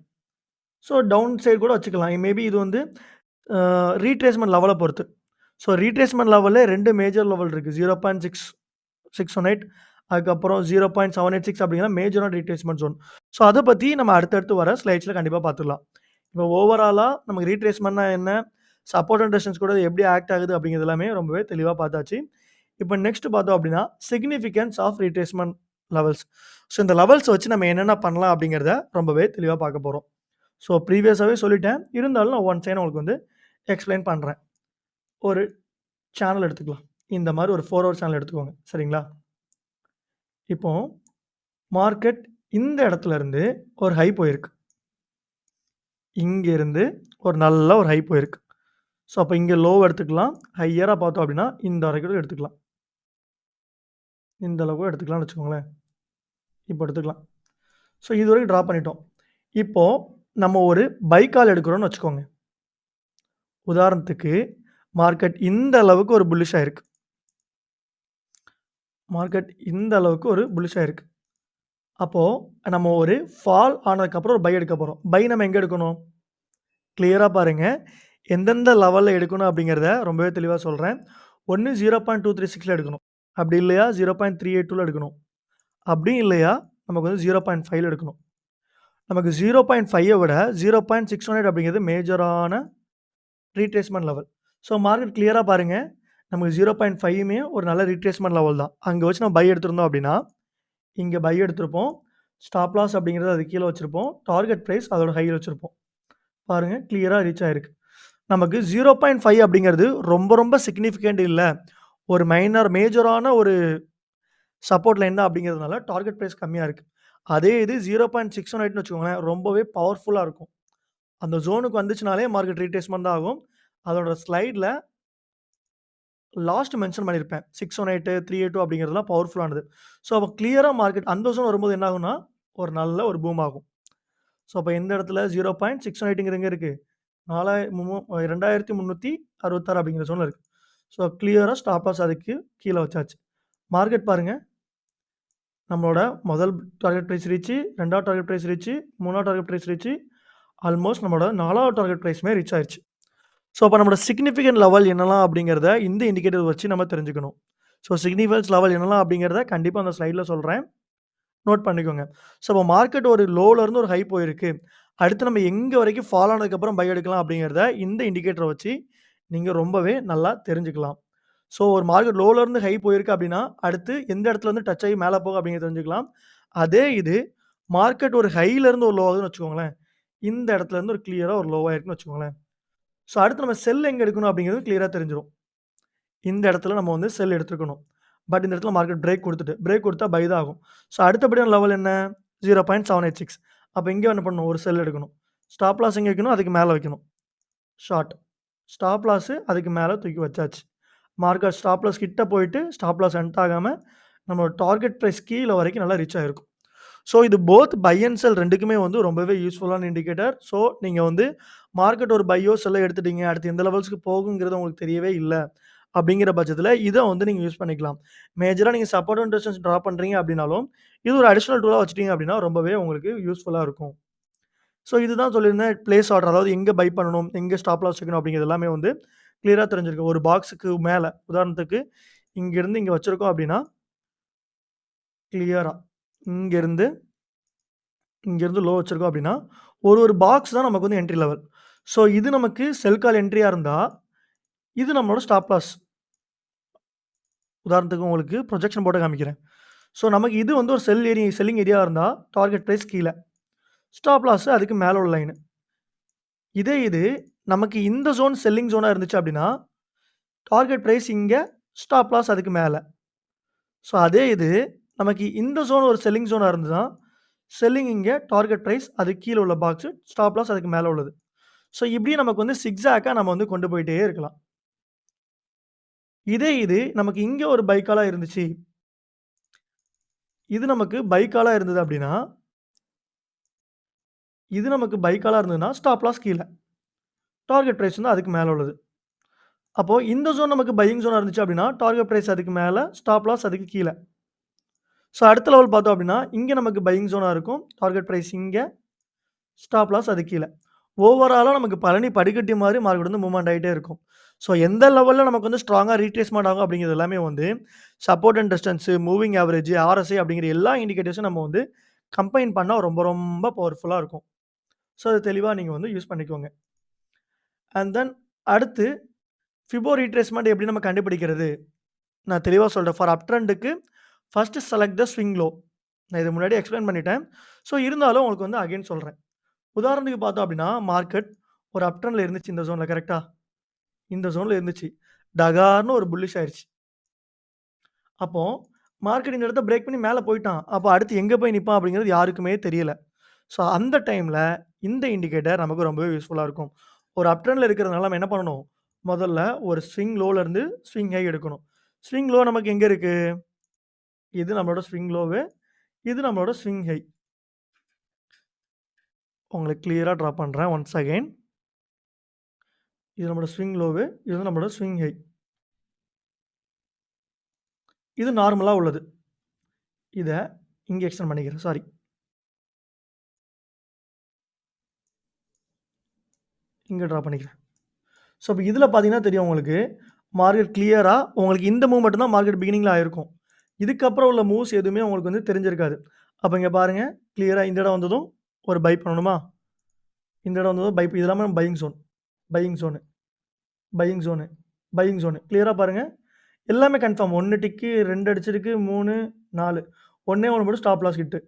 ஸோ டவுன் சைட் கூட வச்சுக்கலாம். மேபி இது வந்து ரீட்ரேஸ்மென்ட் லெவல பொறுத்து. ஸோ ரீட்ரேஸ்மென்ட் லெவல்ல 2 மேஜர் லெவல் இருக்கு. 0.6618 அதுக்கப்புறம் 0.786 அப்படிங்கிற மேஜரான ரீட்ரேஸ்மென்ட் ஜோன். ஸோ அத பத்தி நம்ம அடுத்தடுத்து வர ஸ்லைட்ஸ்ல கண்டிப்பா பார்த்துடலாம். இப்போ ஓவராலா நமக்கு ரீட்ரேஸ்மென்ட்னா என்ன? சப்போர்ட் அண்ட் ரெசிஸ்டன்ஸ் கூட எப்படி ஆக்ட் ஆகுது அப்படிங்கிறது எல்லாமே ரொம்பவே தெளிவா பார்த்தாச்சு. இப்போ நெக்ஸ்ட் பார்த்தோம் அப்படின்னா, சிக்னிஃபிகன்ஸ் ஆஃப் ரீட்ரேஸ்மென்ட் லெவல்ஸ். ஸோ இந்த லெவல்ஸ் வச்சு நம்ம என்னென்ன பண்ணலாம் அப்படிங்கிறத ரொம்பவே தெளிவா பார்க்க போறோம். ஸோ ப்ரீவியஸாவே சொல்லிட்டேன். இருந்தாலும் நான் ஒன்ஸ் அகைன் உங்களுக்கு வந்து எக்ஸ்பிளைன் பண்றேன். ஒரு சேனல் எடுத்துக்கலாம். இந்த மாரி ஒரு 4 ஹவர் சேனல் எடுத்துக்கோங்க. சரிங்களா? இப்போ மார்க்கெட் இந்த இடத்துல இருந்து ஒரு ஹை போயிருக்கு. இங்க இருந்து ஒரு நல்ல ஒரு ஹை போயிருக்கு. ஸோ அப்ப இங்க லோவ எடுத்துக்கலாம். ஹையரா பார்த்தோம் அப்படின்னா, இந்த வரைக்கும் கூட எடுத்துக்கலாம். இந்த அளவு கூட எடுத்துக்கலாம்னு வச்சுக்கோங்களேன். இப்போ எடுத்துக்கலாம். ஸோ இதுவரைக்கும் டிரா பண்ணிட்டோம். இப்போ நம்ம ஒரு பை கால் எடுக்கிறோம்னு வச்சுக்கோங்க. உதாரணத்துக்கு மார்க்கெட் இந்த அளவுக்கு ஒரு புல்லிஷ் ஆயிருக்கு. மார்க்கெட் இந்த அளவுக்கு ஒரு புல்லிஷ் ஆயிருக்கு. அப்போ நம்ம ஒரு ஃபால் ஆனதுக்கப்புறம் ஒரு பை எடுக்க போறோம். பை நம்ம எங்க எடுக்கணும்? கிளியரா பாருங்க. எந்தெந்த லெவல்ல எடுக்கணும் அப்படிங்கிறத ரொம்பவே தெளிவா சொல்றேன். ஒண்ணு 0.236ல எடுக்கணும். அப்படி இல்லையா 0.382ல எடுக்கணும். அப்படியும் இல்லையா நமக்கு வந்து 0.5ல எடுக்கணும். நமக்கு 0.5 விட 0.618 அப்படிங்கிறது மேஜரான ரீட்ரேஸ்மென்ட் லெவல். ஸோ மார்க்கெட் கிளியரா பாருங்க. நமக்கு 0.5மே ஒரு நல்ல ரீட்ரேஸ்மென்ட் லெவல் தான். அங்க வச்சு நம்ம பை எடுத்திருந்தோம் அப்படின்னா, இங்க பை எடுத்திருப்போம். ஸ்டாப் லாஸ் அப்படிங்கிறது அது கீழ வச்சிருப்போம். டார்கெட் பிரைஸ் அதோட ஹைல வச்சிருப்போம். பாருங்க கிளியரா ரீச் ஆயிருக்கு. நமக்கு 0.5 அப்படிங்கிறது ரொம்ப ரொம்ப சிக்னிஃபிகன்ட் இல்ல. ஒரு மேஜரான ஒரு சப்போர்ட் லைன் தான் அப்படிங்கிறதுனால டார்கெட் பிரைஸ் கம்மியா இருக்கு. அதே இது 0.618ன்னு வச்சுக்கோங்களேன், ரொம்பவே பவர்ஃபுல்லா இருக்கும். அந்த ஜோனுக்கு வந்துச்சுனாலே மார்க்கெட் ரீட்ரேஸ்மென்ட் தான் ஆகும். அதோட ஸ்லைட்ல லாஸ்ட் மென்ஷன் பண்ணியிருப்பேன். 618, 382 அப்படிங்கிறதெல்லாம் பவர்ஃபுல்லானது. ஸோ அப்ப கிளியரா மார்க்கெட் அந்த ஜோன் வரும்போது என்ன ஆகும்னா, ஒரு நல்ல ஒரு பூம் ஆகும். ஸோ அப்ப எந்த இடத்துல 0.618ங்கிறது எங்க இருக்கு? 2366 அப்படிங்கிற ஜோன்ல இருக்கு. ஸோ கிளியரா ஸ்டாப் லாஸ் அதுக்கு கீழ வச்சாச்சு. மார்க்கெட் பாருங்க. நம்மளோட முதல் டார்கெட் பிரைஸ் ரீச், 2வது டார்கெட் பிரைஸ் ரீச், 3வது டார்கெட் பிரைஸ் ரீச், ஆல்மோஸ்ட் நம்மளோட 4வது டார்கெட் பிரைஸுமே ரீச் ஆயிருச்சு. ஸோ அப்ப நம்மளோட சிக்னிஃபிகன்ட் லெவல் என்னலாம் அப்படிங்கிறத இந்த இண்டிகேட்டர் வச்சு நம்ம தெரிஞ்சுக்கணும். ஸோ சிக்னிஃபிகன்ஸ் லெவல் என்னலாம் அப்படிங்கிறத கண்டிப்பா அந்த ஸ்லைட்ல சொல்றேன். நோட் பண்ணிக்கோங்க. ஸோ அப்ப மார்க்கெட் ஒரு லோல இருந்து ஒரு ஹை போயிருக்கு. அடுத்து நம்ம எங்க வரைக்கும் ஃபால் ஆனதுக்கப்புறம் பை எடுக்கலாம் அப்படிங்கிறத இந்த இண்டிகேட்டர வச்சு நீங்க ரொம்பவே நல்லா தெரிஞ்சுக்கலாம். ஸோ ஒரு மார்க்கெட் லோல இருந்து ஹை போயிருக்கு அப்படின்னா, அடுத்து எந்த இடத்துல இருந்து டச் ஆகி மேல போகும் அப்படிங்கிறத தெரிஞ்சுக்கலாம். அதே இது மார்க்கெட் ஒரு ஹைல இருந்து ஒரு லோ ஆகுதுன்னு வச்சுக்கோங்களேன். இந்த இடத்துல இருந்து ஒரு கிளியரா ஒரு லோவா இருக்குன்னு வச்சுக்கோங்களேன். ஸோ அடுத்து நம்ம செல் எங்க எடுக்கணும் அப்படிங்கிறது கிளியரா தெரிஞ்சிரும். இந்த இடத்துல நம்ம வந்து செல் எடுத்துருக்கணும். பட் இந்த இடத்துல மார்க்கெட் பிரேக் குடுத்தா பை தான் ஆகும். ஸோ அடுத்தபடியான லெவல் என்ன? 0.786. அப்ப இங்க என்ன பண்ணணும்? ஒரு செல் எடுக்கணும். ஸ்டாப் லாஸ் எங்க வைக்கணும்? அதுக்கு மேல வைக்கணும். ஷார்ட். ஸ்டாப் லாஸ் அதுக்கு மேல தூக்கி வச்சாச்சு. மார்க்கெட் ஸ்டாப் லாஸ் கிட்ட போயிட்டு ஸ்டாப் லாஸ் என்ட் ஆகாம நம்மளோட டார்கெட் பிரைஸ் கீழ வரைக்கும் நல்லா ரீச் ஆயிருக்கும். ஸோ இது போத் பை அண்ட் செல் 2க்குமே வந்து ரொம்பவே யூஸ்ஃபுல்லான இண்டிகேட்டர். ஸோ நீங்க வந்து மார்க்கெட் ஒரு பையோ, செல்லோ எடுத்துட்டீங்க. அடுத்து எந்த லெவல்ஸ்க்கு போகுங்கிறது உங்களுக்கு தெரியவே இல்ல. அப்படிங்கிற பட்சத்தில இத வந்து நீங்க யூஸ் பண்ணிக்கலாம். மேஜரா நீங்க சப்போர்ட் அண்ட் ரெசிஸ்டன்ஸ் டிரா பண்றீங்க அப்படின்னாலும், இது ஒரு அடிஷனல் டூலா வச்சுட்டீங்க அப்படின்னா ரொம்பவே உங்களுக்கு யூஸ்ஃபுல்லா இருக்கும். ஸோ இதுதான் சொல்லியிருந்தேன் பிளேஸ் ஆர்டர் அதாவது எங்க பை பண்ணணும், எங்க ஸ்டாப் லாஸ் வைக்கணும் அப்படிங்கிறது எல்லாமே வந்து கிளியரா தெரிஞ்சிருக்கு. ஒரு பாக்ஸுக்கு மேல உதாரணத்துக்கு இங்கிருந்து இங்க வச்சிருக்கோம் அப்படின்னா, கிளியரா இங்கிருந்து இங்கிருந்து லோ வச்சிருக்கோம் அப்படின்னா, ஒரு பாக்ஸ் தான் நமக்கு வந்து என்ட்ரி லெவல். ஸோ இது நமக்கு செல் கால் என்ட்ரியா இருந்தா, இது நம்மளோட ஸ்டாப் லாஸ். உதாரணத்துக்கு உங்களுக்கு ப்ரொஜெக்ஷன் போட்டு காமிக்கிறேன். ஸோ நமக்கு இது வந்து ஒரு செல்லிங் ஏரியாவா இருந்தா, டார்கெட் பிரைஸ் கீழ. ஸ்டாப் லாஸ் அதுக்கு மேல உள்ள லைனு. இதே இது நமக்கு இந்த ஜோன் செல்லிங் ஜோனா இருந்துச்சு அப்படின்னா, டார்கெட் பிரைஸ் இங்க, ஸ்டாப் லாஸ் அதுக்கு மேல. ஸோ அதே இது நமக்கு இந்த ஜோன் ஒரு செல்லிங் ஜோனா இருந்ததுன்னா, செல்லிங் இங்க, டார்கெட் பிரைஸ் அதுக்கு கீழ உள்ள பாக்ஸ், ஸ்டாப் லாஸ் அதுக்கு மேல உள்ளது. ஸோ இப்படியே நமக்கு வந்து சிக்ஸாக்கா நம்ம வந்து கொண்டு போயிட்டே இருக்கலாம். இதே இது நமக்கு இங்க ஒரு பை காலா இருந்துச்சு. இது நமக்கு பை காலா இருந்தது அப்படின்னா, இது நமக்கு பை காலா இருந்ததுன்னா, ஸ்டாப் லாஸ் கீழ. டார்கெட் பிரைஸ் வந்து அதுக்கு மேல உள்ளது. அப்போ இந்த ஜோன் நமக்கு பையிங் ஜோனா இருந்துச்சு அப்படின்னா, டார்கெட் பிரைஸ் அதுக்கு மேல, ஸ்டாப் லாஸ் அதுக்கு கீழ. ஸோ அடுத்த லெவல் பார்த்தோம் அப்படின்னா, இங்க நமக்கு பையிங் ஜோனா இருக்கும். டார்கெட் பிரைஸ் இங்க, ஸ்டாப் லாஸ் அதுக்கு கீழ. ஓவராலா நமக்கு பழனி படிக்கட்டு மாரி மார்க்கெட் வந்து மூவ்மெண்ட் ஆயிட்டே இருக்கும். ஸோ எந்த லெவல்ல நமக்கு வந்து ஸ்ட்ராங்கா ரீட்ரேஸ்மென்ட் ஆகும் அப்படிங்கிறது எல்லாமே வந்து support and resistance, moving average, RSI அப்படிங்கிற எல்லா இண்டிகேட்டர்ஸும் நம்ம வந்து கம்பைன் பண்ணா ரொம்ப ரொம்ப பவர்ஃபுல்லா இருக்கும். ஸோ அத தெளிவா நீங்க வந்து யூஸ் பண்ணிக்கோங்க. அண்ட் தென் அடுத்து ஃபிபோ ரீட்ரேஸ்மென்ட் எப்படி நம்ம கண்டுபிடிக்கிறது? நான் தெளிவா சொல்றேன். ஃபார் அப் ட்ரெண்டுக்கு first select the swing low. நான் இத முன்னாடியே எக்ஸ்ப்ளைன் பண்ணிட்டேன். ஸோ இருந்தாலும் உங்களுக்கு வந்து அகைன் சொல்றேன். உதாரணத்துக்கு பார்த்தோம் அப்படின்னா, மார்க்கெட் ஒரு அப் ட்ரெண்ட்ல இருந்துச்சு இந்த ஜோன்ல கரெக்ட்டா? இந்த ஜோன்ல இருந்துச்சு. டகார்னு ஒரு புல்லிஷ் ஆயிருச்சு. அப்போ மார்க்கெட் இந்த இடத்த பிரேக் பண்ணி மேல போய்ட்டான். அப்போ அடுத்து எங்க போய் நிப்பான் அப்படிங்கிறது யாருக்குமே தெரியல. ஸோ அந்த டைம்ல இந்த இண்டிகேட்டர் நமக்கு ரொம்பவே யூஸ்ஃபுல்லா இருக்கும். ஒரு அப் ட்ரெண்ட்ல இருக்கிறதுனால நம்ம என்ன பண்ணணும்? முதல்ல ஒரு ஸ்விங் லோல இருந்து ஸ்விங் ஹை எடுக்கணும். ஸ்விங் லோ நமக்கு எங்க இருக்கு? இது நம்மளோட ஸ்விங் லோவு. இது நம்மளோட ஸ்விங் ஹை. உங்களுக்கு கிளியரா ட்ரா பண்றேன் ஒன்ஸ் அகைன். இது நம்மளோட ஸ்விங் லோவு. இது வந்து நம்மளோட ஸ்விங் ஹை. இது நார்மலா உள்ளது. இத இங்க எக்ஸ்டெண்ட் பண்ணிக்கிறேன். சாரி. இங்க ட்ரா பண்ணிக்கிறேன். ஸோ, இப்ப இதுல பார்த்தீங்கன்னா தெரியும் உங்களுக்கு. மார்க்கெட் கிளியரா உங்களுக்கு இந்த மூவ் மட்டும் தான் மார்க்கெட் பிகினிங்ல ஆயிருக்கும். இதுக்கப்புறம் உள்ள மூவ்ஸ் எதுவுமே உங்களுக்கு வந்து தெரிஞ்சிருக்காது. அப்ப இங்க பாருங்க, கிளியரா இந்த இடம் வந்ததும் ஒரு பை பண்ணணுமா? இந்த இடம் வந்ததும் பை இது எல்லாமே buying zone. Buying zone, buying zone, buying zone. கிளியரா பாருங்க. எல்லாமே கன்ஃபார்ம். 1 டிக்கு 2 அடிச்சிருக்கு. 3, 4. ஒண்ணே ஒண்ணு மட்டும் ஸ்டாப் லாஸ் ஹிட்டு.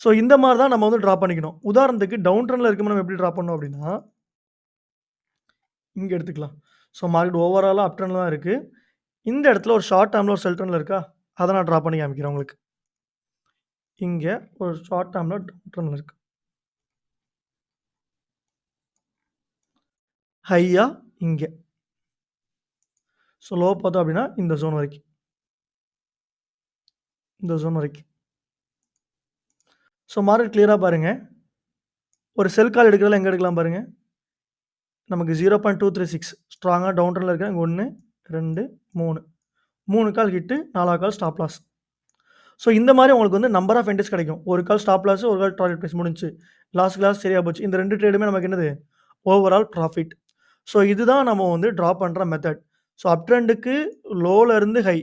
ஸோ, இந்த மாரி தான் நம்ம வந்து டிரா பண்ணிக்கணும். உதாரணத்துக்கு டவுன் ட்ரெண்ட்ல இருக்கும்போது நம்ம எப்படி டிரா பண்ணணும் அப்படின்னா, இங்க எடுத்துக்கலாம். ஸோ, மார்க்கெட் ஓவராலா அப் ட்ரெண்ட்ல தான் இருக்கு. இந்த இடத்துல ஒரு ஷார்ட் டெர்ம்ல ஒரு செல் ட்ரெண்ட்ல இருக்கா? அத நான் டிரா பண்ணி காமிக்கிறேன் உங்களுக்கு. இங்க ஒரு ஷார்ட் டெர்ம்ல டவுன் ட்ரெண்ட்ல இருக்கு. ஹையா இங்க. ஸோ, லோ பார்த்தோம் அப்படின்னா இந்த ஜோன் வரைக்கும். இந்த ஜோன் வரைக்கும். ஸோ, மார்க்கெட் கிளியரா பாருங்க. ஒரு செல் கால் எடுக்கிறதுல எங்க எடுக்கலாம் பாருங்க. நமக்கு 0.236 ஸ்ட்ராங்கா டவுன் ட்ரெண்ட்ல இருக்கு. 1, 2, 3. 3 கால் ஹிட்டு, 4வது கால் ஸ்டாப் லாஸ். ஸோ, இந்த மாரி உங்களுக்கு வந்து நம்பர் ஆஃப் என்ட்ரீஸ் கிடைக்கும். ஒரு கால் ஸ்டாப் லாஸ், ஒரு கால் டார்கெட் பிரைஸ் முடிஞ்சுச்சு. லாஸ்ட்க்கு லாஸ்ட் சரியா போச்சு. இந்த 2 ட்ரேடுமே நமக்கு என்னது? Overall profit. ஸோ, இதுதான் நம்ம வந்து டிரா பண்ற மெத்தட். ஸோ, அப் ட்ரெண்டுக்கு லோல இருந்து ஹை.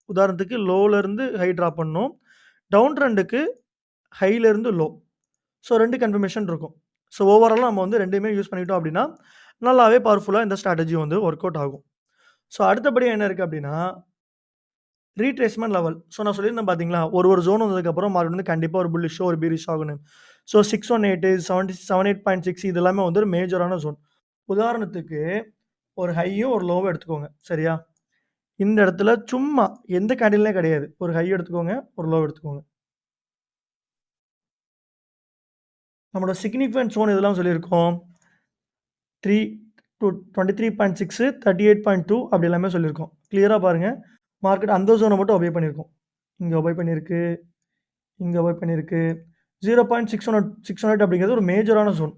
உதாரணத்துக்கு லோல இருந்து ஹை டிரா பண்ணணும். டவுன் ட்ரெண்டுக்கு ஹைல இருந்து லோ. ஸோ 2 கன்ஃபர்மேஷன் இருக்கும். ஸோ ஓவராலா நம்ம வந்து 2யுமே யூஸ் பண்ணிட்டோம் அப்படின்னா, நல்லாவே பவர்ஃபுல்லா இந்த ஸ்ட்ராட்டஜி வந்து ஒர்க் அவுட் ஆகும். ஸோ அடுத்தபடியா என்ன இருக்கு அப்படின்னா, ரீட்ரேஸ்மென்ட் லெவல். ஸோ நான் சொல்லியிருந்தேன் பார்த்தீங்களா, ஒரு ஜோன் வந்ததுக்கப்புறம் மார்க்கெட் வந்து கண்டிப்பா ஒரு புல்லிஷோ, ஒரு பீரிஷ் ஆகும்னு. ஸோ 618, 78.6 இது எல்லாமே வந்து ஒரு மேஜரான ஜோன். உதாரணத்துக்கு ஒரு ஹையும், ஒரு லோவும் எடுத்துக்கோங்க. சரியா? இந்த இடத்துல சும்மா எந்த கேண்டில்னே கிடையாது. ஒரு ஹை எடுத்துக்கோங்க, ஒரு லோ எடுத்துக்கோங்க. நம்மளோட சிக்னிஃபிகன்ட் ஜோன் எதெல்லாம் சொல்லியிருக்கோம்? 3 to 23.6, 38.2 அப்படி எல்லாமே சொல்லியிருக்கோம். கிளியரா பாருங்க. மார்க்கெட் அந்த ஜோன மட்டும் ஒபே பண்ணியிருக்கும். இங்க ஒபே பண்ணியிருக்கு. இங்க ஒபே பண்ணியிருக்கு. 0.618 அப்படிங்கிறது ஒரு மேஜரான ஜோன்.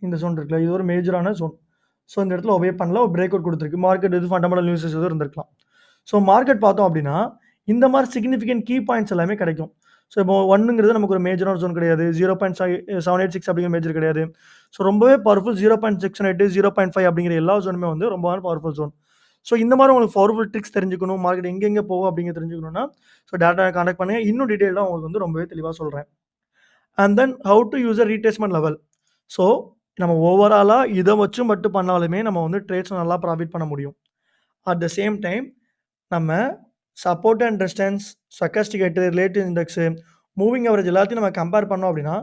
இந்த ஜோன் இருக்குல்ல, இது ஒரு மேஜரான ஜோன். ஸோ இந்த இடத்துல ஒபே பண்ணல. ஒரு பிரேக் அவுட் குடுத்திருக்கு. மார்க்கெட் இது ஃபண்டமெண்டல் நியூஸஸ் எதுவும் இருந்திருக்கலாம். ஸோ மார்க்கெட் பார்த்தோம் அப்படின்னா, இந்த மாரி சிக்னிஃபிகன்ட் கீ பாயிண்ட்ஸ் எல்லாமே கிடைக்கும். ஸோ இப்போ 1ங்கிறது நமக்கு ஒரு மேஜரான ஜோன் கிடையாது. 0.786 அப்படிங்கிற மேஜர் கிடையாது. ஸோ ரொம்பவே பவர்ஃபுல் 0.618, 0.5 அப்படிங்கிற எல்லா ஜோனுமே வந்து ரொம்பவே பவர்ஃபுல் ஜோன். ஸோ இந்த மாரி உங்களுக்கு பவர்ஃபுல் ட்ரிக்ஸ் தெரிஞ்சுக்கணும், மார்க்கெட் எங்கெங்க போகும் அப்படிங்கிறத தெரிஞ்சுக்கணும்னா, ஸோ டேரக்ட்டா கான்டாக்ட் பண்ணுங்க. இன்னும் டீட்டெயில்டா உங்களுக்கு வந்து ரொம்பவே தெளிவா சொல்றேன். And then how to use a retracement level. So நம்ம ஓவராலா இத வச்சு மட்டும் பண்ணாலுமே நம்ம வந்து ட்ரேட்ஸ் நல்லா ப்ராஃபிட் பண்ண முடியும். அட் த சேம் டைம் நம்ம support and resistance, stochastic relative index, moving average எல்லாத்தையும் நம்ம கம்பேர் பண்ணோம் அப்படின்னா,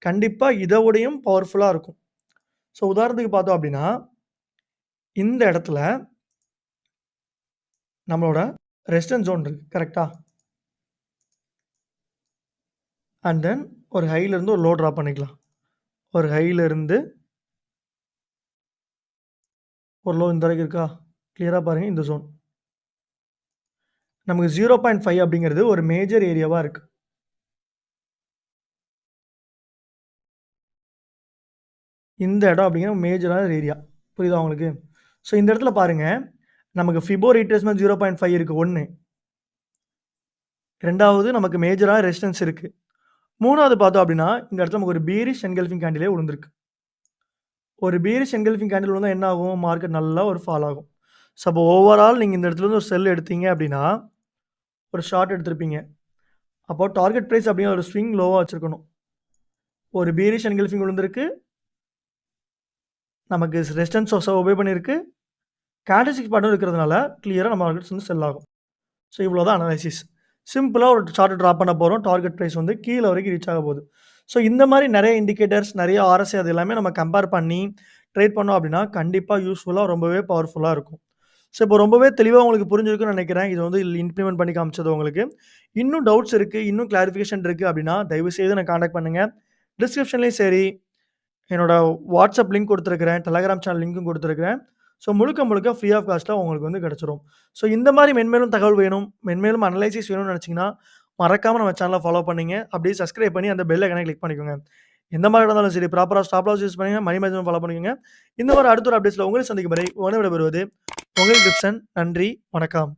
கண்டிப்பா இத விடையும் பவர்ஃபுல்லா இருக்கும். ஸோ உதாரணத்துக்கு பார்த்தோம் அப்படின்னா, இந்த இடத்துல நம்மளோட ரெசிஸ்டன்ஸ் ஜோன் இருக்கு. கரெக்ட்டா? அண்ட் தென் ஒரு ஹைல இருந்து ஒரு லோ டிரா பண்ணிக்கலாம். ஒரு ஹைல இருந்து ஒரு லோ இந்த வரைக்கும் இருக்கா? கிளியரா பாருங்க இந்த ஜோன். நமக்கு 0.5 அப்படிங்கிறது ஒரு மேஜர் ஏரியாவா இருக்கு. இந்த இடம் அப்படிங்கிற மேஜரான ஏரியா. புரியுதா உங்களுக்கு? ஸோ இந்த இடத்துல பாருங்க, நமக்கு ஃபிபோ ரீட்ரேஸ்மென்ட் 0.5 இருக்கு 1. 2வது நமக்கு மேஜரான ரெசிஸ்டன்ஸ் இருக்கு. 3வது பார்த்தோம் அப்படின்னா, இந்த இடத்துல நமக்கு ஒரு பீரிஷ் என்கல்ஃபிங் கேண்டிலே விழுந்திருக்கு. ஒரு பீரிஷ் என்கல்ஃபிங் கேண்டில் விழுந்தா என்ன ஆகும்? மார்க்கெட் நல்லா ஒரு ஃபால் ஆகும். ஸோ, அப்போ ஓவரால் நீங்க இந்த இடத்துலருந்து ஒரு செல் எடுத்தீங்க அப்படின்னா, ஒரு ஷார்ட் எடுத்திருப்பீங்க. அப்போ டார்கெட் பிரைஸ் அப்படிங்கிற ஒரு ஸ்விங் லோவா வச்சிருக்கணும். ஒரு பீரிஷ் என்கல்ஃபிங் விழுந்திருக்கு. நமக்கு ரெசிஸ்டன்ஸ் ஒபே பண்ணியிருக்கு. கேண்டல்ஸ்டிக் பேட்டர்ன் இருக்கிறதுனால கிளியரா நம்ம மார்க்கெட்ஸ் வந்து செல் ஆகும். ஸோ, இவ்வளோதான் அனலைசிஸ். சிம்பிளா ஒரு சார்ட் டிரா பண்ண போறோம். டார்கெட் பிரைஸ் வந்து கீழ வரைக்கும் ரீச் ஆக போகுது. ஸோ, இந்த மாரி நெறைய இண்டிகேட்டர்ஸ், நெறைய RSI அது எல்லாமே நம்ம கம்பேர் பண்ணி ட்ரேட் பண்ணோம் அப்படின்னா, கண்டிப்பா யூஸ்ஃபுல்லா ரொம்பவே பவர்ஃபுல்லா இருக்கும். ஸோ, இப்போ ரொம்பவே தெளிவா உங்களுக்கு புரிஞ்சிருக்கும்னு நெனைக்கிறேன். இது வந்து இம்ப்ளிமெண்ட் பண்ணி காமிச்சது உங்களுக்கு. இன்னும் டவுட்ஸ் இருக்கு, இன்னும் கிளாரிஃபிகேஷன் இருக்கு அப்படின்னா, தயவு செய்து என்ன கான்டாக்ட் பண்ணுங்க. டிஸ்கிரிப்ஷன்லயும் சரி, என்னோட வாட்ஸ்அப் லிங்க் குடுத்துருக்கிறேன். டெலகிராம் சேனல் லிங்க்கும் குடுத்துருக்கிறேன். ஸோ, முழுக்க முழுக்க ஃப்ரீ ஆஃப் காஸ்ட்ல உங்களுக்கு வந்து கிடைச்சிரும். ஸோ, இந்த மாரி மென்மேலும் தகவல் வேணும், மென்மேலும் அனலைசிஸ் வேணும்னு நெனச்சீங்கன்னா, மறக்காம நம்ம சேனல ஃபாலோ பண்ணீங்க. அப்படியே சப்ஸ்கிரைப் பண்ணி அந்த பெல் ஐகானை கிளிக் பண்ணிக்கோங்க. எந்த மாரி இருந்தாலும் சரி, ப்ராப்பரா ஸ்டாப் லாஸ் யூஸ் பண்ணுங்க. மணி மேனேஜ்மென்ட் ஃபாலோ பண்ணிக்கோங்க. இந்த மாரி அடுத்த ஒரு அப்டேட்ஸ்ல உங்களை சந்திக்கும் வரை உங்களை விடைபெறுவது உங்கள் கிப்சன். நன்றி, வணக்கம்.